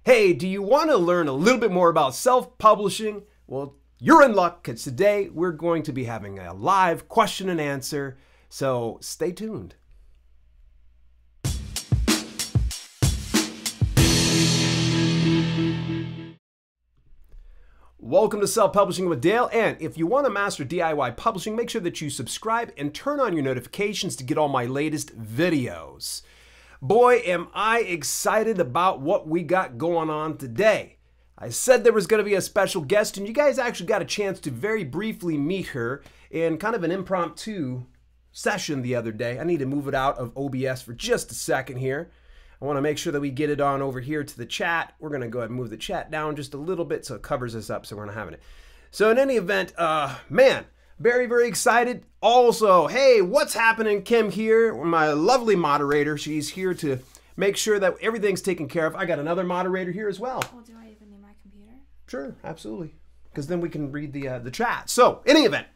Hey, do you want to learn a little bit more about self-publishing? Well, you're in luck because today we're going to be having a live question and answer, so stay tuned. Welcome to Self-Publishing with Dale, and if you want to master DIY publishing, make sure that you subscribe and turn on your notifications to get all my latest videos. Boy, am I excited about what we got going on today. I said there was going to be a special guest, and you guys actually got a chance to very briefly meet her in kind of an impromptu session the other day. I need to move it out of OBS for just a second here. I want to make sure that we get it on over here to the chat. We're going to go ahead and move the chat down just a little bit so it covers us up so we're not having it. So in any event, man, very, very excited. Also, hey, what's happening? Kim here, my lovely moderator. She's here to make sure that everything's taken care of. I got another moderator here as well. Well, do I even need my computer? Sure, absolutely. Because then we can read the chat. So, in any event,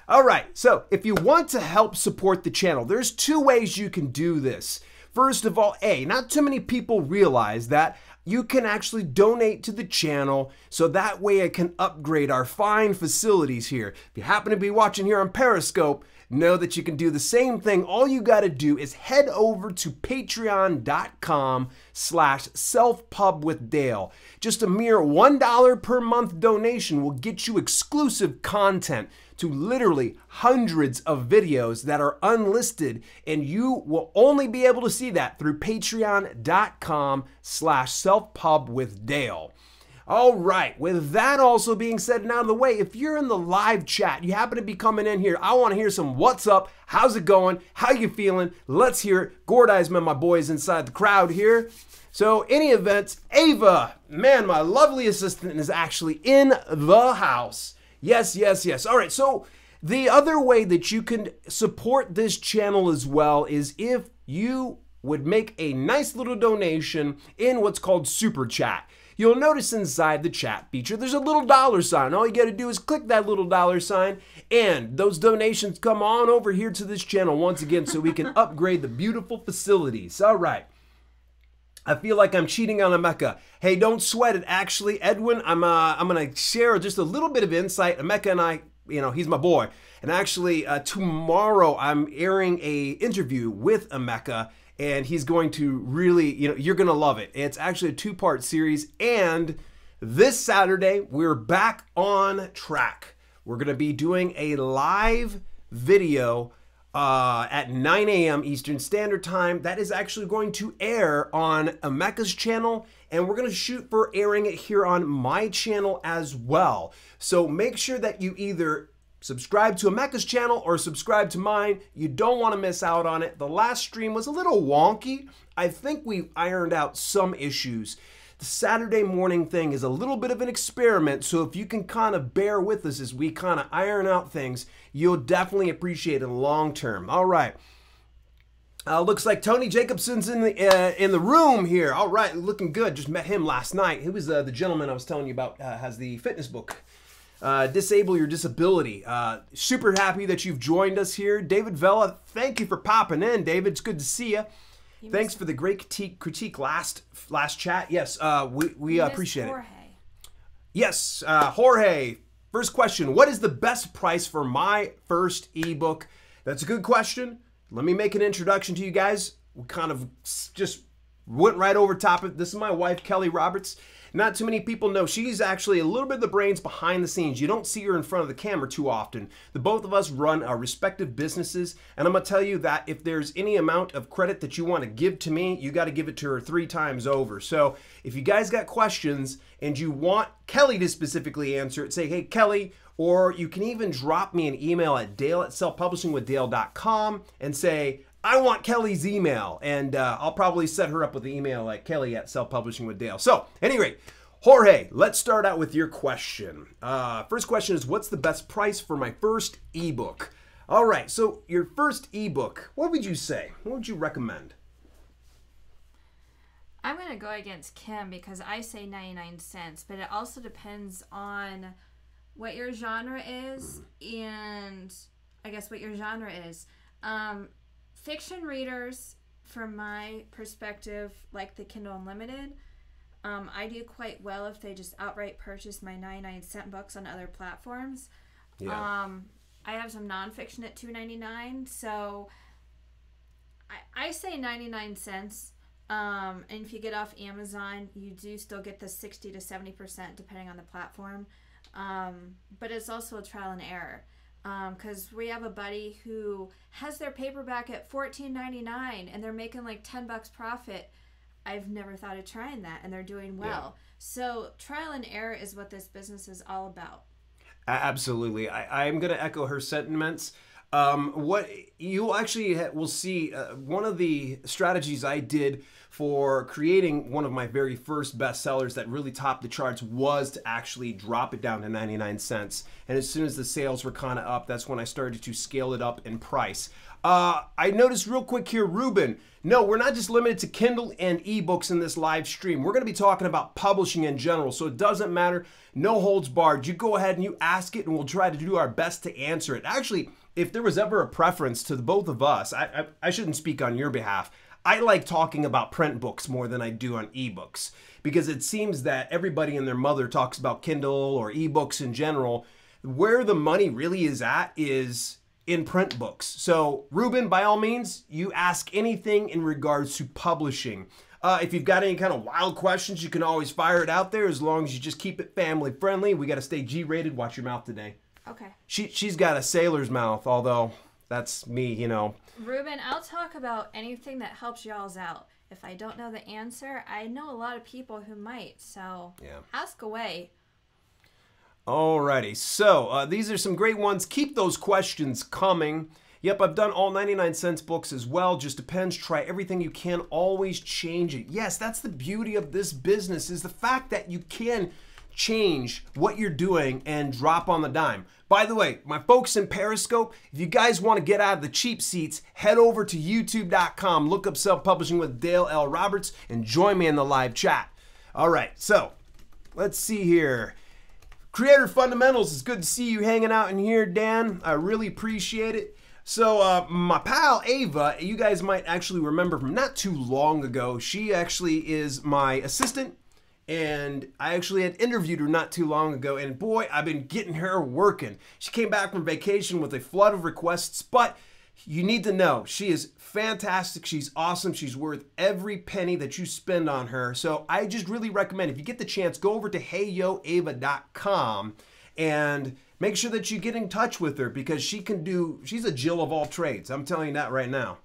all right. So, if you want to help support the channel, there's two ways you can do this. First of all, not too many people realize that you can actually donate to the channel so that way I can upgrade our fine facilities here. If you happen to be watching here on Periscope, know that you can do the same thing. All you got to do is head over to patreon.com/selfpubwithdale. Just a mere $1 per month donation will get you exclusive content to literally hundreds of videos that are unlisted, and you will only be able to see that through patreon.com/selfpubwithdale. All right, with that also being said and out of the way, if you're in the live chat, you happen to be coming in here, I want to hear some what's up, how's it going, how you feeling, let's hear it. Gordi's met my boys inside the crowd here. So any event, Ava, man, my lovely assistant is actually in the house. Yes, yes, yes. All right, so the other way that you can support this channel as well is if you would make a nice little donation in what's called Super Chat. You'll notice inside the chat feature, there's a little $sign. All you got to do is click that little $sign, and those donations come on over here to this channel once again so we can upgrade the beautiful facilities. All right. I feel like I'm cheating on Emeka. Hey, don't sweat it. Actually, Edwin, I'm going to share just a little bit of insight. Emeka and I, he's my boy. And actually, tomorrow I'm airing a interview with Emeka, and he's going to really, you're going to love it. It's actually a two-part series, and this Saturday, we're back on track. We're going to be doing a live video at 9 a.m. Eastern Standard Time. That is actually going to air on Emeka's channel, and we're going to shoot for airing it here on my channel as well. So make sure that you either subscribe to Emeka's channel or subscribe to mine. You don't want to miss out on it. The last stream was a little wonky. I think we ironed out some issues. The Saturday morning thing is a little bit of an experiment, so if you can kind of bear with us as we kind of iron out things, you'll definitely appreciate it long term. All right. Looks like Tony Jacobson's in the room here. All right, looking good. Just met him last night. He was the gentleman I was telling you about, has the fitness book. Disable Your Disability. Super happy that you've joined us here. David Vela, thank you for popping in, David. It's good to see you. Thanks for the great critique last chat. Yes, we appreciate it. Yes, Jorge. First question, what is the best price for my first ebook? That's a good question. Let me make an introduction to you guys. We kind of just went right over top of it. This is my wife, Kelly Roberts. Not too many people know she's actually a little bit of the brains behind the scenes. You don't see her in front of the camera too often. The both of us run our respective businesses, and I'm going to tell you that if there's any amount of credit that you want to give to me, you got to give it to her 3 times over. So if you guys got questions and you want Kelly to specifically answer it, say, hey, Kelly, or you can even drop me an email at dale@selfpublishingwithdale.com and say, I want Kelly's email, and I'll probably set her up with the email at kelly@selfpublishingwithdale. So, at any rate, Jorge, let's start out with your question. First question is, what's the best price for my first ebook? All right, so your first ebook, what would you say? What would you recommend? I'm going to go against Kim because I say 99 cents, but it also depends on what your genre is and I guess what your genre is. Fiction readers, from my perspective, like the Kindle Unlimited. I do quite well if they just outright purchase my 99-cent books on other platforms. Yeah. I have some nonfiction at $2.99, so I say 99 cents. And if you get off Amazon, you do still get the 60 to 70% depending on the platform. But it's also a trial and error. Because we have a buddy who has their paperback at $14.99 and they're making like $10 profit. I've never thought of trying that, and they're doing well. Yeah. So trial and error is what this business is all about. Absolutely. I'm going to echo her sentiments. What you actually will see, one of the strategies I did for creating one of my very first bestsellers that really topped the charts was to actually drop it down to 99 cents. And as soon as the sales were kind of up, that's when I started to scale it up in price. I noticed real quick here, Ruben, no, we're not just limited to Kindle and ebooks in this live stream. We're going to be talking about publishing in general, so it doesn't matter. No holds barred. You go ahead and you ask it, and we'll try to do our best to answer it. Actually, if there was ever a preference to the both of us, I shouldn't speak on your behalf. I like talking about print books more than I do on ebooks, because it seems that everybody and their mother talks about Kindle or ebooks in general. Where the money really is at is in print books. So Ruben, by all means, you ask anything in regards to publishing. If you've got any kind of wild questions, you can always fire it out there, as long as you just keep it family friendly. We got to stay G-rated. Watch your mouth today. Okay. She's got a sailor's mouth, although that's me, you know. Ruben, I'll talk about anything that helps y'all's out. If I don't know the answer, I know a lot of people who might, so yeah. Ask away. Alrighty, so these are some great ones. Keep those questions coming. Yep, I've done all 99 cents books as well. Just depends. Try everything you can. Always change it. Yes, that's the beauty of this business, is the fact that you can change what you're doing and drop on the dime. By the way, my folks in Periscope, if you guys want to get out of the cheap seats, head over to youtube.com, look up Self-Publishing with Dale L. Roberts, and join me in the live chat. All right, so let's see here. Creator Fundamentals, it's good to see you hanging out in here, Dan. I really appreciate it. So my pal Ava, you guys might actually remember from not too long ago. She actually is my assistant, and I actually had interviewed her not too long ago, and boy, I've been getting her working. She came back from vacation with a flood of requests, but you need to know, she is fantastic. She's awesome. She's worth every penny that you spend on her. So I just really recommend, if you get the chance, go over to heyyoava.com and make sure that you get in touch with her, because she's a Jill of all trades. I'm telling you that right now.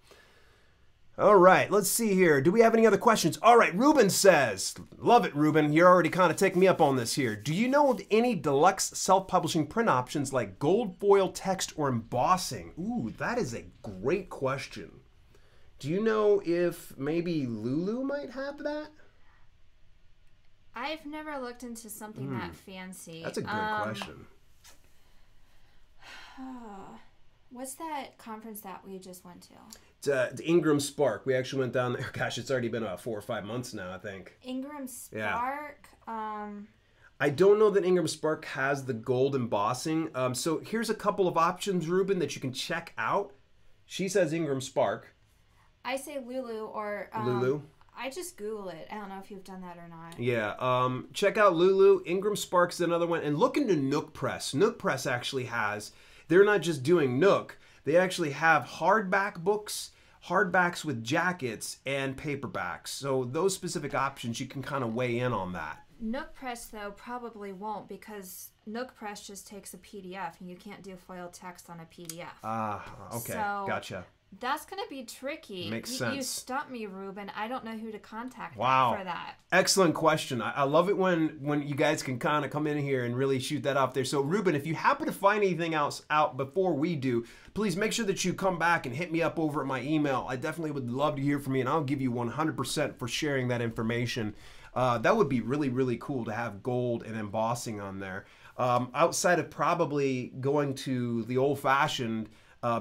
All right, let's see here. Do we have any other questions? All right, Ruben says, love it, Ruben. You're already kind of taking me up on this here. Do you know of any deluxe self-publishing print options like gold foil text or embossing? Ooh, that is a great question. Do you know if maybe Lulu might have that? I've never looked into something that fancy. That's a good question. What's that conference that we just went to? It's Ingram Spark. We actually went down there. Gosh, it's already been about 4 or 5 months now, I think. Ingram Spark? Yeah. I don't know that Ingram Spark has the gold embossing. So here's a couple of options, Ruben, that you can check out. She says Ingram Spark. I say Lulu or... Lulu? I just Google it. I don't know if you've done that or not. Yeah. Check out Lulu. Ingram Spark's another one. And look into Nook Press. Nook Press actually has... They're not just doing Nook. They actually have hardback books, hardbacks with jackets, and paperbacks. So those specific options, you can kind of weigh in on that. Nook Press, though, probably won't, because Nook Press just takes a PDF, and you can't do foil text on a PDF. Okay. So gotcha. That's going to be tricky. Makes sense. You stumped me, Ruben. I don't know who to contact for that. Excellent question. I love it when you guys can kind of come in here and really shoot that off there. So, Ruben, if you happen to find anything else out before we do, please make sure that you come back and hit me up over at my email. I definitely would love to hear from you, and I'll give you 100% for sharing that information. That would be really, really cool to have gold and embossing on there. Outside of probably going to the old-fashioned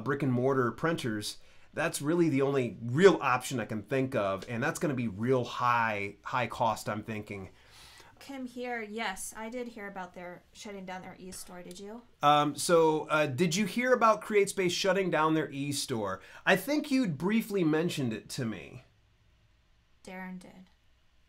brick and mortar printers, that's really the only real option I can think of, and that's going to be real high cost, I'm thinking. Kim here, yes, I did hear about their shutting down their e-store. Did you? Did you hear about Createspace shutting down their e-store? I think you'd briefly mentioned it to me. Darren did.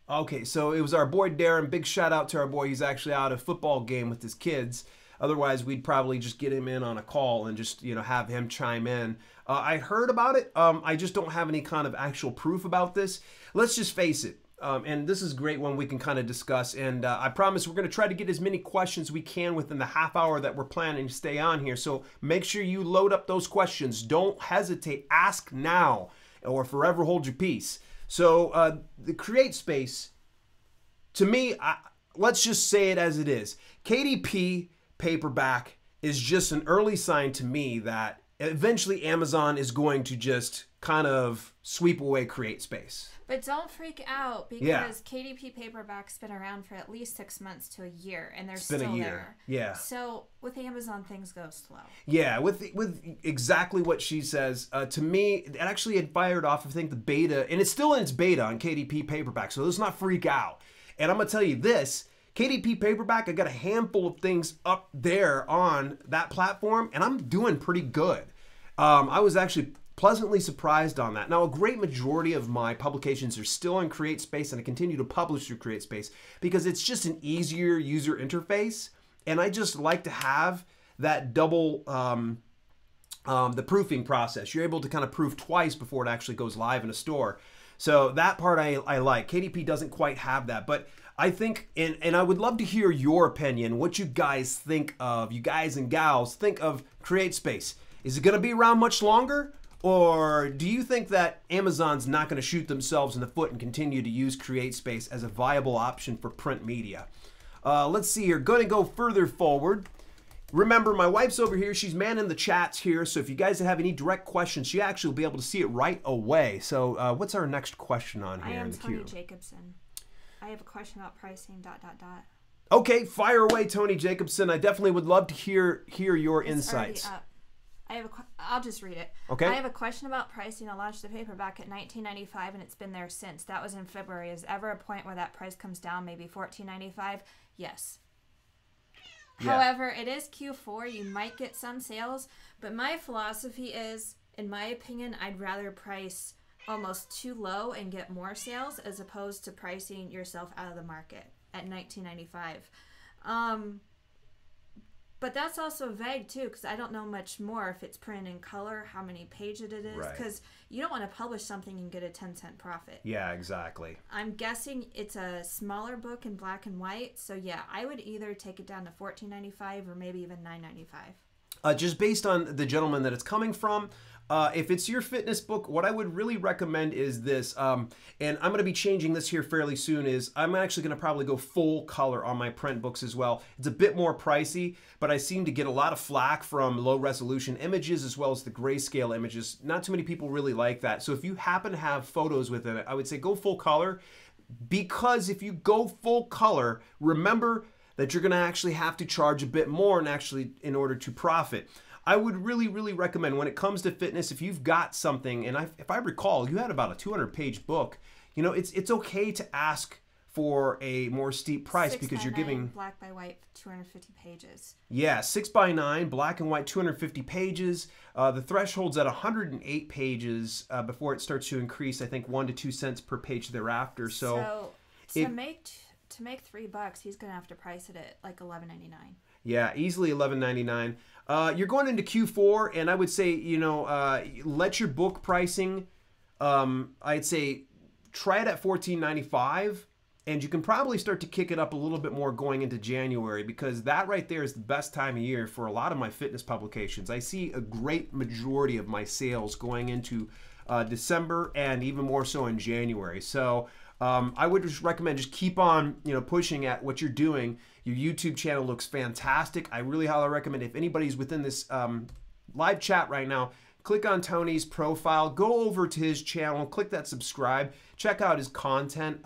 Okay, so it was our boy Darren. Big shout out to our boy. He's actually out at a football game with his kids. Otherwise, we'd probably just get him in on a call and just, have him chime in. I heard about it. I just don't have any kind of actual proof about this. Let's just face it. And this is a great one we can kind of discuss. And I promise we're going to try to get as many questions we can within the half hour that we're planning to stay on here. So make sure you load up those questions. Don't hesitate. Ask now or forever hold your peace. So the Createspace, to me, let's just say it as it is. KDP paperback is just an early sign to me that eventually Amazon is going to just kind of sweep away Createspace. But don't freak out because KDP paperback's been around for at least 6 months to a year, and they're still there. Yeah. So with Amazon, things go slow. Yeah, with exactly what she says. To me, it actually had fired off, I think, the beta, and it's still in its beta on KDP paperback, so let's not freak out. And I'm going to tell you this, KDP paperback, I got a handful of things up there on that platform, and I'm doing pretty good. I was actually pleasantly surprised on that. Now, a great majority of my publications are still in Createspace, and I continue to publish through Createspace because it's just an easier user interface, and I just like to have that double, the proofing process. You're able to kind of proof twice before it actually goes live in a store. So that part I like. KDP doesn't quite have that, but I think, and I would love to hear your opinion, what you guys think of, you guys and gals think of Createspace. Is it going to be around much longer? Or do you think that Amazon's not going to shoot themselves in the foot and continue to use Createspace as a viable option for print media? Let's see here. Going to go further forward. Remember, my wife's over here. She's manning the chats here. So if you guys have any direct questions, she actually will be able to see it right away. So what's our next question on here in the queue? I am Tony Jacobson. I have a question about pricing, ... Okay, fire away, Tony Jacobson. I definitely would love to hear your insights. I'll just read it. Okay. I have a question about pricing. I launched the paperback at $19.95 and it's been there since. That was in February. Is ever a point where that price comes down, maybe $14.95? Yes. Yeah. However, it is Q4. You might get some sales, but my philosophy is, in my opinion, I'd rather price almost too low and get more sales as opposed to pricing yourself out of the market at $19.95. But that's also vague too, because I don't know much more if it's printed in color, how many pages it is, because you don't want to publish something and get a 10-cent profit. Yeah, exactly. I'm guessing it's a smaller book in black and white, so yeah, I would either take it down to $14.95 or maybe even $9.95. Just based on the gentleman that it's coming from, if it's your fitness book, what I would really recommend is this, and I'm going to be changing this here fairly soon, is I'm actually going to probably go full color on my print books as well. It's a bit more pricey, but I seem to get a lot of flack from low resolution images as well as the grayscale images. Not too many people really like that. So if you happen to have photos within it, I would say go full color, because if you go full color, remember that you're going to actually have to charge a bit more in order to profit. I would really, really recommend when it comes to fitness, if you've got something, and if I recall, you had about a 200-page book, it's okay to ask for a more steep price because you're giving... black by white, 250 pages. Yeah, 6x9, black and white, 250 pages. The threshold's at 108 pages before it starts to increase, I think, 1 to 2 cents per page thereafter. So to make $3, he's going to have to price it at like $11.99. Yeah, easily $11.99. You're going into Q4, and I would say, let your book pricing, I'd say try it at $14.95, and you can probably start to kick it up a little bit more going into January, because that right there is the best time of year for a lot of my fitness publications. I see a great majority of my sales going into December and even more so in January. So I would just recommend just keep on pushing at what you're doing. Your YouTube channel looks fantastic. I really highly recommend, if anybody's within this live chat right now, click on Tony's profile, go over to his channel, click that subscribe, check out his content.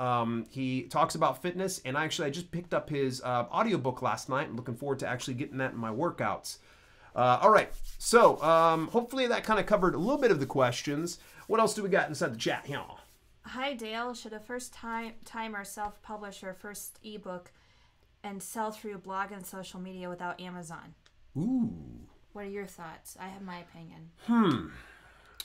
He talks about fitness, and I just picked up his audiobook last night. I'm looking forward to actually getting that in my workouts. All right, so hopefully that kind of covered a little bit of the questions. What else do we got inside the chat here? Hi, Dale. Should a first-timer self-publish her first ebook and sell through a blog and social media without Amazon? Ooh. What are your thoughts? I have my opinion.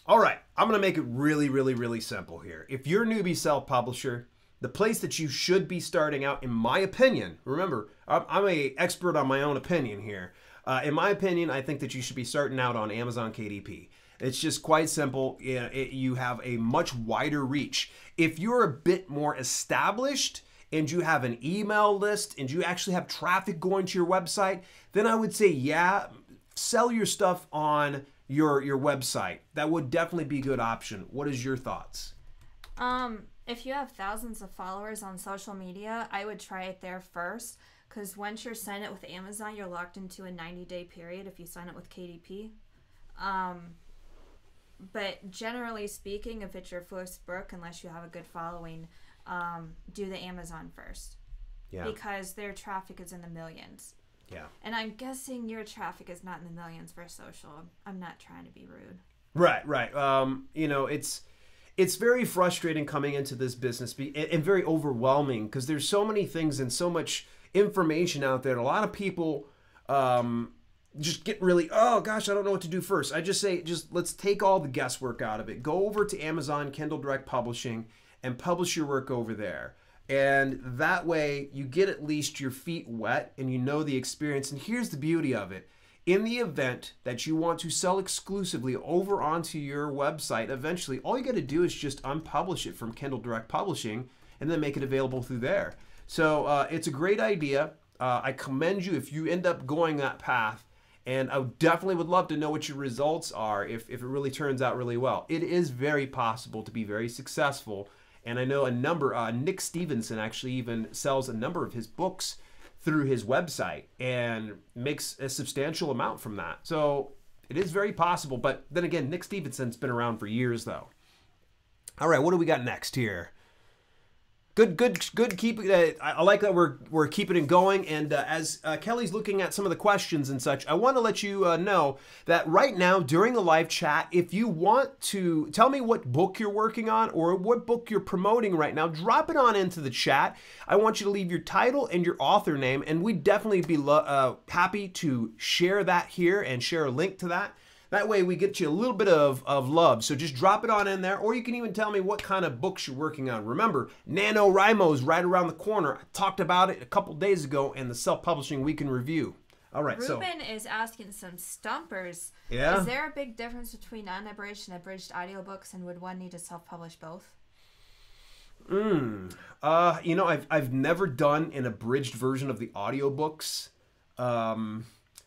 All right. I'm going to make it really, really, really simple here. If you're a newbie self-publisher, the place that you should be starting out, in my opinion, remember, I'm a expert on my own opinion here. In my opinion, I think that you should be starting out on Amazon KDP. It's just quite simple. You have a much wider reach. If you're a bit more established and you have an email list and you actually have traffic going to your website, then I would say, yeah, sell your stuff on your website. That would definitely be a good option. What is your thoughts? If you have thousands of followers on social media, I would try it there first, because once you're signed up with Amazon, you're locked into a 90-day period if you sign up with KDP. But generally speaking, if it's your first book, unless you have a good following, do the Amazon first. Yeah. Because their traffic is in the millions. Yeah. And I'm guessing your traffic is not in the millions for social. I'm not trying to be rude. Right. You know, it's very frustrating coming into this business and very overwhelming, because there's so many things and so much information out there. And a lot of people just get really, oh gosh, I don't know what to do first. I just say, let's take all the guesswork out of it. Go over to Amazon Kindle Direct Publishing and publish your work over there. And that way you get at least your feet wet and you know the experience. And here's the beauty of it. In the event that you want to sell exclusively over onto your website, eventually all you got to do is just unpublish it from Kindle Direct Publishing and then make it available through there. So it's a great idea. I commend you if you end up going that path. And I definitely would love to know what your results are if it really turns out really well. It is very possible to be very successful. And I know Nick Stevenson actually even sells a number of his books through his website and makes a substantial amount from that. So it is very possible. But then again, Nick Stevenson's been around for years though. All right, what do we got next here? Good. I like that we're keeping it going. And as Kelly's looking at some of the questions and such, I want to let you know that right now during the live chat, if you want to tell me what book you're working on or what book you're promoting right now, drop it on into the chat. I want you to leave your title and your author name, and we'd definitely be happy to share that here and share a link to that. That way we get you a little bit of love. So just drop it on in there, or you can even tell me what kind of books you're working on. Remember, NaNoWriMo's right around the corner. I talked about it a couple days ago in the Self-Publishing Week in Review. All right, Ruben is asking some stumpers. Yeah? Is there a big difference between unabridged and abridged audiobooks, and would one need to self-publish both? You know, I've never done an abridged version of the audiobooks.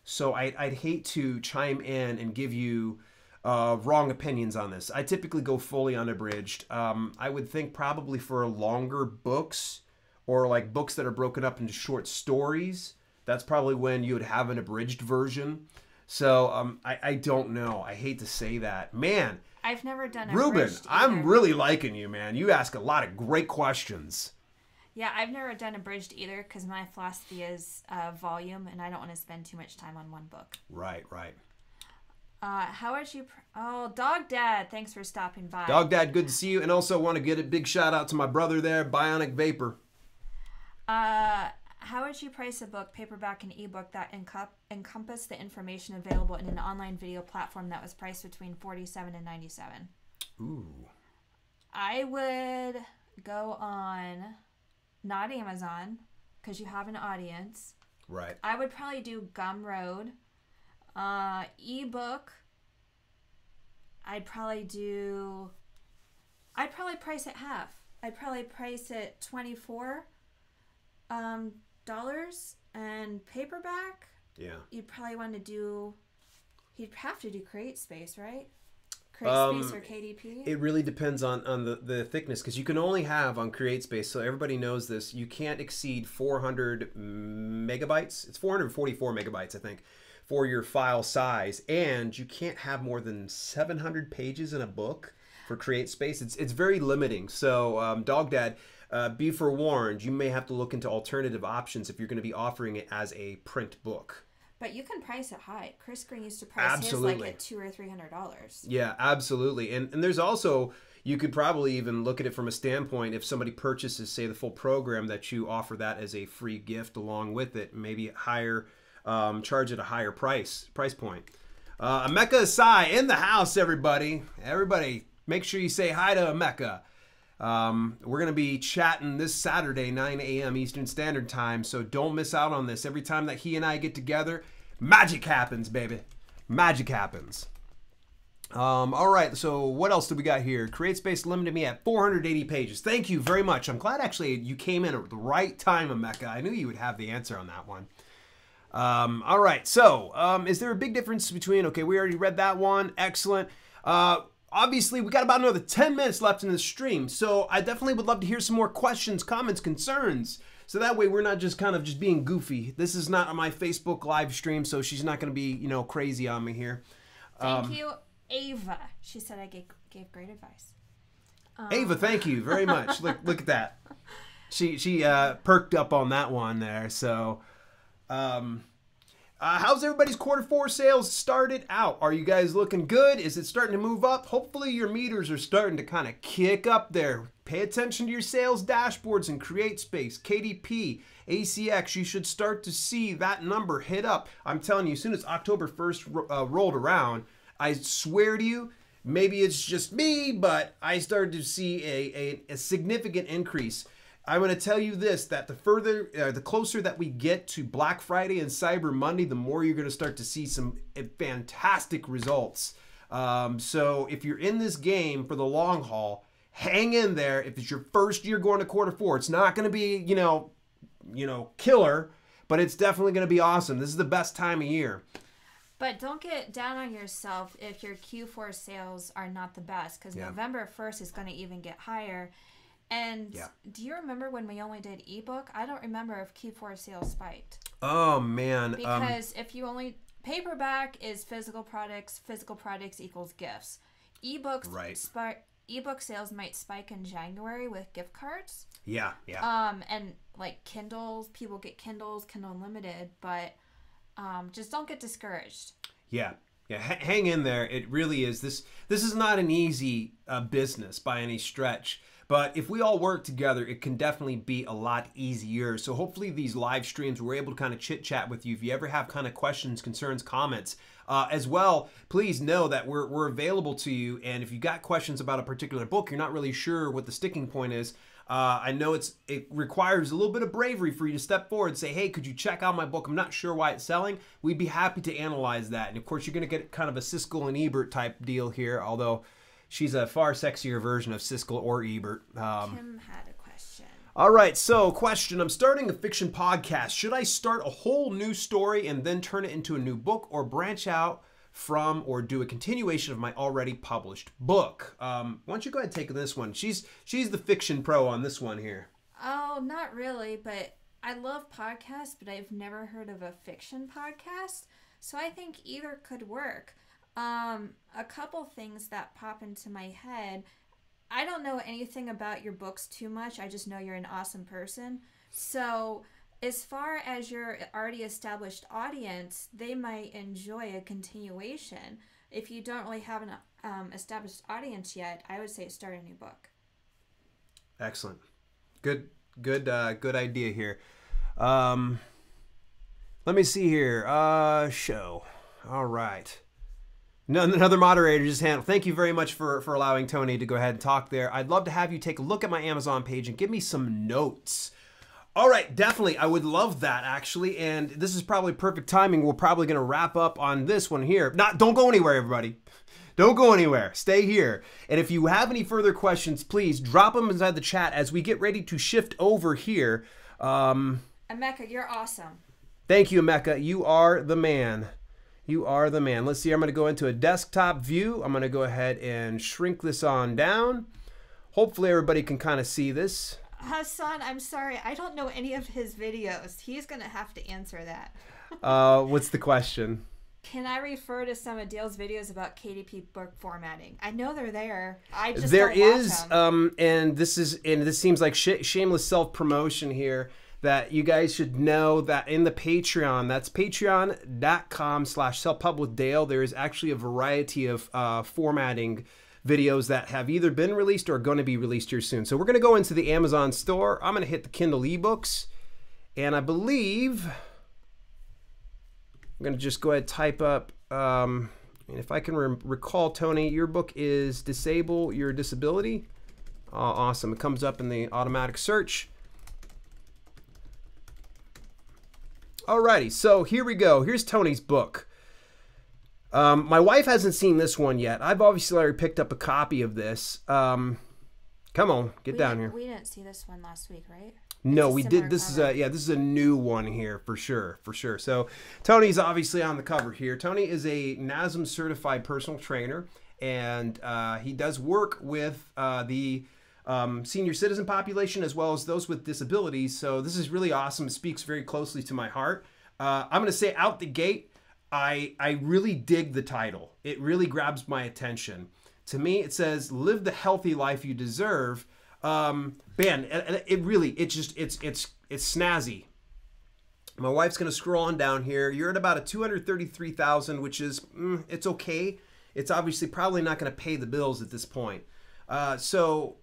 So I'd hate to chime in and give you wrong opinions on this. I typically go fully unabridged. I would think probably for longer books or like books that are broken up into short stories, that's probably when you would have an abridged version. So I don't know. I hate to say that. Man. I've never done Ruben, abridged I'm really liking you, man. You ask a lot of great questions. Yeah, I've never done abridged either because my philosophy is volume, and I don't want to spend too much time on one book. Right. How would you... Oh, Dog Dad, thanks for stopping by. Dog Dad, good to see you. And also want to get a big shout out to my brother there, Bionic Vapor. How would you price a book, paperback and ebook, that encompass the information available in an online video platform that was priced between $47 and $97? Ooh. I would go on... not Amazon, because you have an audience. Right. I would probably do Gumroad. Ebook. I'd probably price it half. I'd probably price it $24 and paperback. Yeah. You'd probably want to do. You'd have to do Createspace, right? Createspace or KDP? It really depends on the thickness, because you can only have on Createspace, so everybody knows this, you can't exceed 400 megabytes. It's 444 megabytes, I think, for your file size, and you can't have more than 700 pages in a book for Createspace. It's very limiting. So Dog Dad, be forewarned, you may have to look into alternative options if you're going to be offering it as a print book. But you can price it high. Chris Green used to price his like at $200 or $300. Yeah, absolutely. And there's also, you could probably even look at it from a standpoint, if somebody purchases, say, the full program, that you offer that as a free gift along with it, maybe higher, charge at a higher price point. Emeka Asai in the house, everybody. Everybody, make sure you say hi to Emeka. We're going to be chatting this Saturday, 9 a.m. Eastern Standard Time, so don't miss out on this. Every time that he and I get together, magic happens, baby. Magic happens. All right, so what else do we got here? Createspace limited me at 480 pages. Thank you very much. I'm glad actually you came in at the right time, Emeka. I knew you would have the answer on that one. All right, so is there a big difference between, okay, we already read that one. Excellent. Obviously, we got about another 10 minutes left in the stream, so I definitely would love to hear some more questions, comments, concerns. So that way we're not just kind of just being goofy. This is not on my Facebook live stream, so she's not going to be, you know, crazy on me here. Thank you, Ava. She said I gave great advice. Ava, thank you very much. Look at that. She perked up on that one there. So, how's everybody's Q4 sales started out? Are you guys looking good? Is it starting to move up? Hopefully your meters are starting to kind of kick up there. Pay attention to your sales dashboards in Createspace, KDP, ACX. You should start to see that number hit up. I'm telling you, as soon as October 1st rolled around, I swear to you, maybe it's just me, but I started to see a significant increase. I'm going to tell you this, that the closer that we get to Black Friday and Cyber Monday, the more you're going to start to see some fantastic results. So if you're in this game for the long haul, hang in there. If it's your first year going to Q4, it's not going to be, you know, killer, but it's definitely going to be awesome. This is the best time of year. But don't get down on yourself if your Q4 sales are not the best, because November 1st is going to even get higher. And do you remember when we only did ebook? I don't remember if Q4 sales spiked. Oh, man. Because if you only... Paperback is physical products equals gifts. Ebooks, ebook sales might spike in January with gift cards. Yeah. And like Kindles, people get Kindles, Kindle Unlimited, but just don't get discouraged. Yeah, hang in there. It really is. This is not an easy business by any stretch. But if we all work together, it can definitely be a lot easier. So hopefully these live streams, we're able to kind of chit chat with you. If you ever have kind of questions, concerns, comments, as well, please know that we're available to you. And if you got questions about a particular book, you're not really sure what the sticking point is, I know it requires a little bit of bravery for you to step forward and say, hey, could you check out my book? I'm not sure why it's selling. We'd be happy to analyze that. And of course, you're going to get kind of a Siskel and Ebert type deal here, although she's a far sexier version of Siskel or Ebert. Kim had a question. All right, so question. I'm starting a fiction podcast. Should I start a whole new story and then turn it into a new book, or branch out from or do a continuation of my already published book? Why don't you go ahead and take this one? She's the fiction pro on this one here. Oh, not really, but I love podcasts, but I've never heard of a fiction podcast, so I think either could work. A couple things that pop into my head. I don't know anything about your books too much. I just know you're an awesome person. So as far as your already established audience, they might enjoy a continuation. If you don't really have an established audience yet, I would say start a new book. Excellent. Good idea here. Let me see here. Show. All right. Another moderator just handled. Thank you very much for allowing Tony to go ahead and talk there. I'd love to have you take a look at my Amazon page and give me some notes. All right, definitely. I would love that, actually. And this is probably perfect timing. We're probably going to wrap up on this one here. Don't go anywhere, everybody. Don't go anywhere. Stay here. And if you have any further questions, please drop them inside the chat as we get ready to shift over here. Emeka, you're awesome. Thank you, Emeka. You are the man. You are the man. Let's see. I'm going to go into a desktop view. I'm going to go ahead and shrink this on down. Hopefully everybody can kind of see this. Hassan, I'm sorry. I don't know any of his videos. He's going to have to answer that. What's the question? Can I refer to some of Dale's videos about KDP book formatting? I know they're there. I just there don't watch is, them. and this seems like shameless self-promotion here, that you guys should know that in the Patreon, that's patreon.com/selfpubwithdale, there is actually a variety of formatting videos that have either been released or are going to be released here soon. So we're going to go into the Amazon store. I'm going to hit the Kindle ebooks, and I believe I'm going to just go ahead and type up, and if I can recall, Tony, your book is Disable Your Disability. Awesome. It comes up in the automatic search. Alrighty, so here we go. Here's Tony's book. My wife hasn't seen this one yet. I've obviously already picked up a copy of this. Come on, get down here. We didn't see this one last week, right? No, we did. This is a new one here for sure. So Tony's obviously on the cover here. Tony is a NASM certified personal trainer, and he does work with the senior citizen population as well as those with disabilities. So this is really awesome. It speaks very closely to my heart. I'm going to say out the gate, I really dig the title. It really grabs my attention. To me, it says, "Live the healthy life you deserve." Man, it's snazzy. My wife's gonna scroll on down here. You're at about a 233,000, which is it's okay. It's obviously probably not gonna pay the bills at this point. So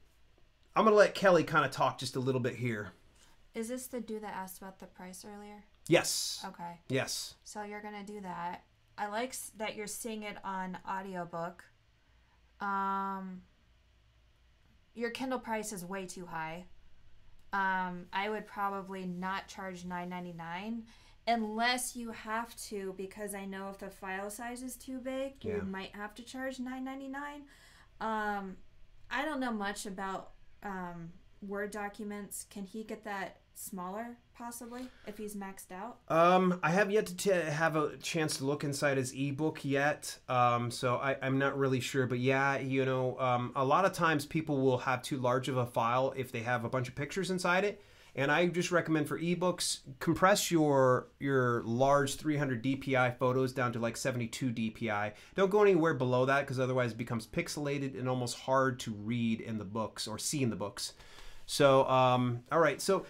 I'm gonna let Kelly kind of talk just a little bit here. Is this the dude that asked about the price earlier? Yes. Okay. Yes. So you're gonna do that. I like that you're seeing it on audiobook. Your Kindle price is way too high. I would probably not charge $9.99 unless you have to, because I know if the file size is too big, you might have to charge $9.99. I don't know much about Word documents. Can he get that smaller possibly if he's maxed out? I have yet to have a chance to look inside his ebook yet, so I'm not really sure. But yeah, you know, a lot of times people will have too large of a file if they have a bunch of pictures inside it. And I just recommend for ebooks, compress your large 300 DPI photos down to like 72 DPI. Don't go anywhere below that, because otherwise it becomes pixelated and almost hard to read in the books or see in the books. So, all right. So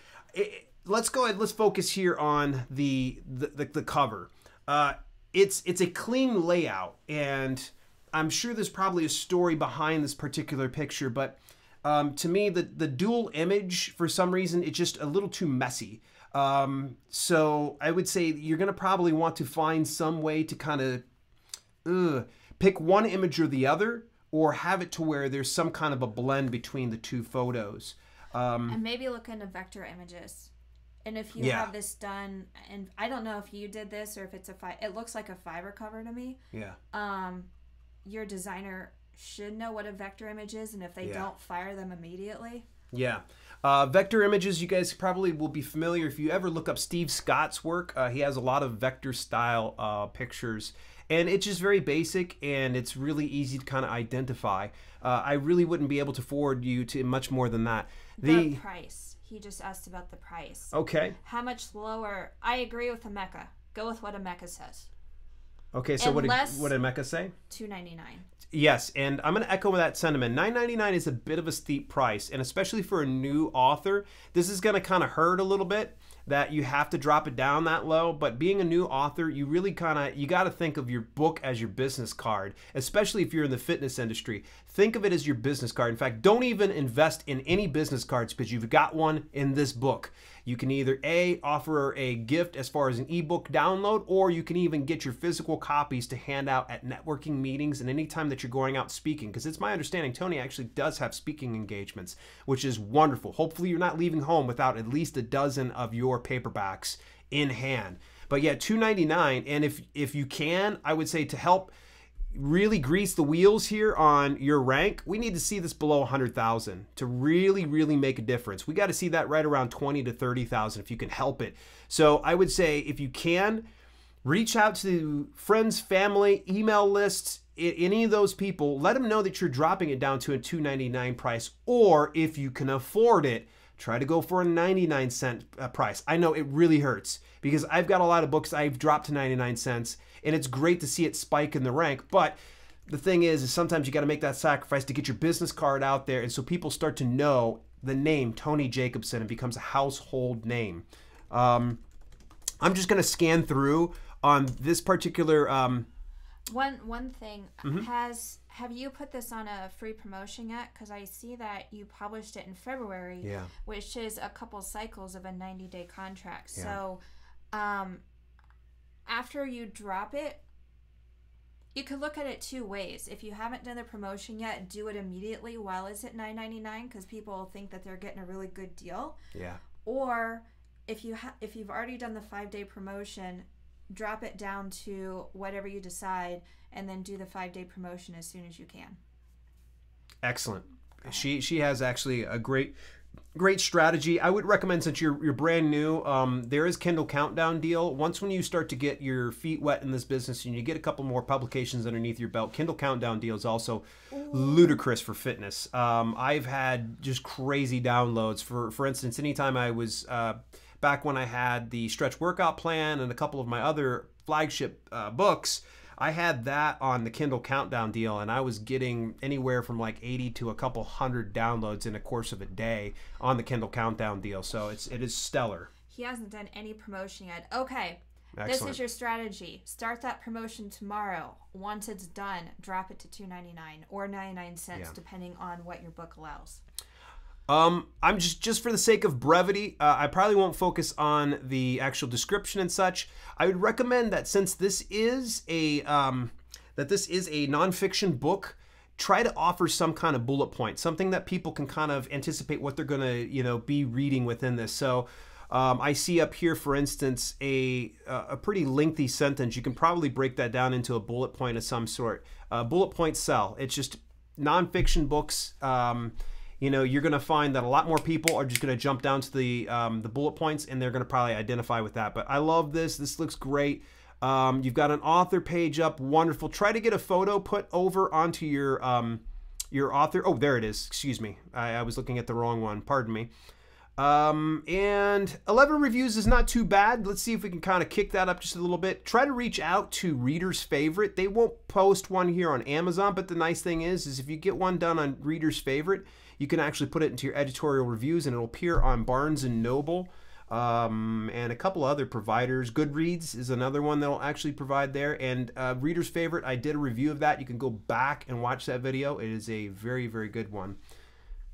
let's go ahead. Let's focus here on the cover. It's a clean layout, and I'm sure there's probably a story behind this particular picture, but to me, the dual image, for some reason, it's just a little too messy. So I would say you're going to probably want to find some way to kind of pick one image or the other, or have it to where there's some kind of a blend between the two photos. And maybe look into vector images. And if you have this done, and I don't know if you did this or if it's it looks like a fiber cover to me. Yeah. Your designer should know what a vector image is, and if they don't, fire them immediately. Yeah. Vector images, you guys probably will be familiar. If you ever look up Steve Scott's work, he has a lot of vector style pictures. And it's just very basic, and it's really easy to kind of identify. I really wouldn't be able to forward you to much more than that. The price. He just asked about the price. Okay. How much lower? I agree with Emeka. Go with what Emeka says. Okay, so what did Emeka say? $2.99. Yes, and I'm going to echo that sentiment. $9.99 is a bit of a steep price, and especially for a new author, this is going to kind of hurt a little bit that you have to drop it down that low. But being a new author, you really you got to think of your book as your business card, especially if you're in the fitness industry. Think of it as your business card. In fact, don't even invest in any business cards, because you've got one in this book. You can either offer a gift as far as an ebook download, or you can even get your physical copies to hand out at networking meetings and anytime that you're going out speaking. Because it's my understanding Tony actually does have speaking engagements, which is wonderful. Hopefully you're not leaving home without at least a dozen of your paperbacks in hand. But yeah, $2.99, and if you can, I would say to help really grease the wheels here on your rank, we need to see this below 100,000 to really make a difference. We got to see that right around 20 to 30,000 if you can help it. So I would say if you can, reach out to friends, family, email lists, any of those people, let them know that you're dropping it down to a $2.99 price, or if you can afford it, try to go for a 99-cent price. I know it really hurts, because I've got a lot of books I've dropped to 99 cents, and it's great to see it spike in the rank. But the thing is sometimes you got to make that sacrifice to get your business card out there, and so people start to know the name Tony Jacobson and becomes a household name. I'm just going to scan through on this particular... One thing, have you put this on a free promotion yet? Because I see that you published it in February, which is a couple cycles of a 90-day contract. So after you drop it, You could look at it two ways. If you haven't done the promotion yet, do it immediately while it's at $9.99 because people think that they're getting a really good deal. Yeah. Or if you've already done the 5-day promotion, drop it down to whatever you decide, and then do the 5-day promotion as soon as you can. Excellent. She has actually a great strategy. I would recommend, since you're brand new, there is Kindle Countdown deal. Once when you start to get your feet wet in this business and you get a couple more publications underneath your belt, Kindle Countdown deal is also ludicrous for fitness. I've had just crazy downloads. For instance, anytime I was back when I had the Stretch Workout Plan and a couple of my other flagship books, I had that on the Kindle Countdown deal, and I was getting anywhere from like 80 to a couple hundred downloads in a course of a day on the Kindle Countdown deal. So it is stellar. He hasn't done any promotion yet. Okay. Excellent. This is your strategy. Start that promotion tomorrow. Once it's done, drop it to $2.99 or 99 cents, depending on what your book allows. I'm just for the sake of brevity, I probably won't focus on the actual description and such. I would recommend that since this is a nonfiction book, try to offer some kind of bullet point, something that people can kind of anticipate what they're going to be reading within this. So I see up here, for instance, a pretty lengthy sentence. You can probably break that down into a bullet point of some sort. Bullet point sell. It's just nonfiction books. You're going to find that a lot more people are just going to jump down to the bullet points, and they're going to probably identify with that. But I love this. This looks great. You've got an author page up. Wonderful. Try to get a photo put over onto your author. Oh, there it is. Excuse me. I was looking at the wrong one. Pardon me. And 11 reviews is not too bad. Let's see if we can kind of kick that up just a little bit. Try to reach out to Reader's Favorite. They won't post one here on Amazon, but the nice thing is if you get one done on Reader's Favorite, you can actually put it into your editorial reviews, and it'll appear on Barnes & Noble and a couple other providers. Goodreads is another one that'll actually provide there. And Reader's Favorite, I did a review of that. You can go back and watch that video. It is a very, very good one.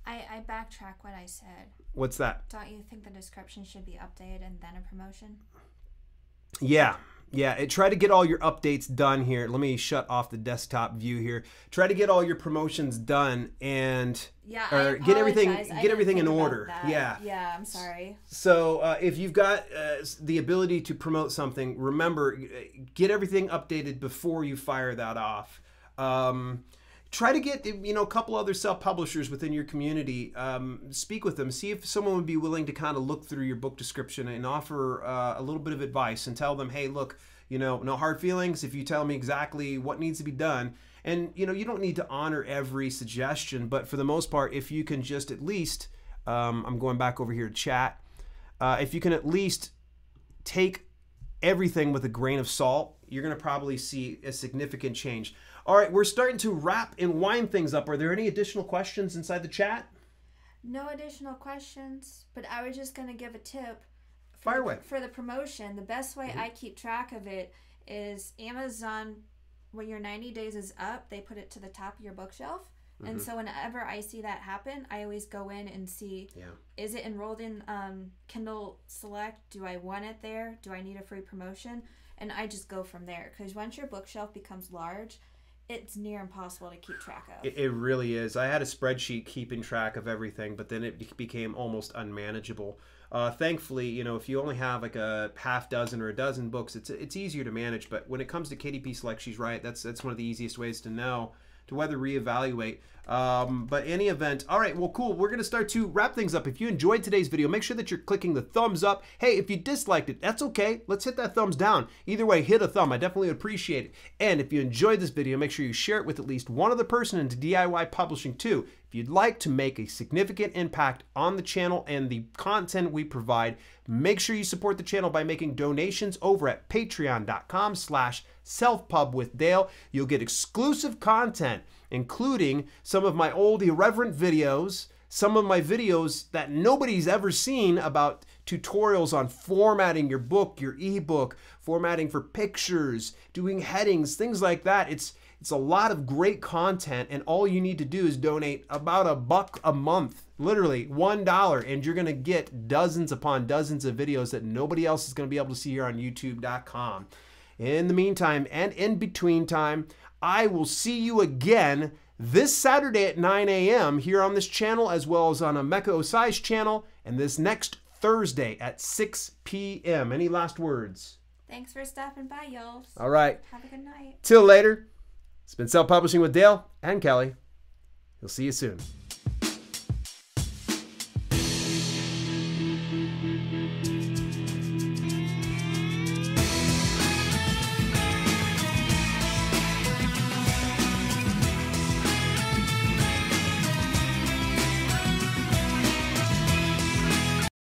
I backtrack what I said. What's that? Don't you think the description should be updated and then a promotion? Yeah. Try to get all your updates done here. Let me shut off the desktop view here. Try to get all your promotions done and get everything in order. Yeah, I'm sorry. So if you've got the ability to promote something, remember, get everything updated before you fire that off. Try to get a couple other self-publishers within your community. Speak with them. See if someone would be willing to kind of look through your book description and offer a little bit of advice and tell them, hey, look, no hard feelings if you tell me exactly what needs to be done. And you don't need to honor every suggestion, but for the most part, if you can just at least, I'm going back over here to chat, if you can at least take everything with a grain of salt, you're going to probably see a significant change. All right, we're starting to wrap and wind things up. Are there any additional questions inside the chat? No additional questions, but I was just going to give a tip. Fire away. For the promotion, the best way I keep track of it is Amazon, when your 90 days is up, they put it to the top of your bookshelf. And so whenever I see that happen, I always go in and see, is it enrolled in Kindle Select? Do I want it there? Do I need a free promotion? And I just go from there. Because once your bookshelf becomes large, it's near impossible to keep track of. It really is. I had a spreadsheet keeping track of everything, but then it became almost unmanageable. Thankfully, if you only have like a half dozen or a dozen books, it's easier to manage. But when it comes to KDP Select, she's right. That's one of the easiest ways to know to whether reevaluate. But any event, all right, well, cool. We're going to start to wrap things up. If you enjoyed today's video, make sure that you're clicking the thumbs up. Hey, if you disliked it, that's okay. Let's hit that thumbs down. Either way, hit a thumb. I definitely appreciate it. And if you enjoyed this video, make sure you share it with at least one other person into DIY publishing too. If you'd like to make a significant impact on the channel and the content we provide, make sure you support the channel by making donations over at patreon.com/selfpubwithdale. You'll get exclusive content, including some of my old irreverent videos, some of my videos that nobody's ever seen about tutorials on formatting your book, your ebook, formatting for pictures, doing headings, things like that. It's a lot of great content, and all you need to do is donate about $1 a month, literally $1, and you're going to get dozens upon dozens of videos that nobody else is going to be able to see here on youtube.com. In the meantime and in between time, I will see you again this Saturday at 9 a.m. here on this channel, as well as on a Mecha Osai's channel, and this next Thursday at 6 p.m. Any last words? Thanks for stopping by, y'all. All right. Have a good night. Till later. It's been Self-Publishing with Dale and Kelly. We'll see you soon.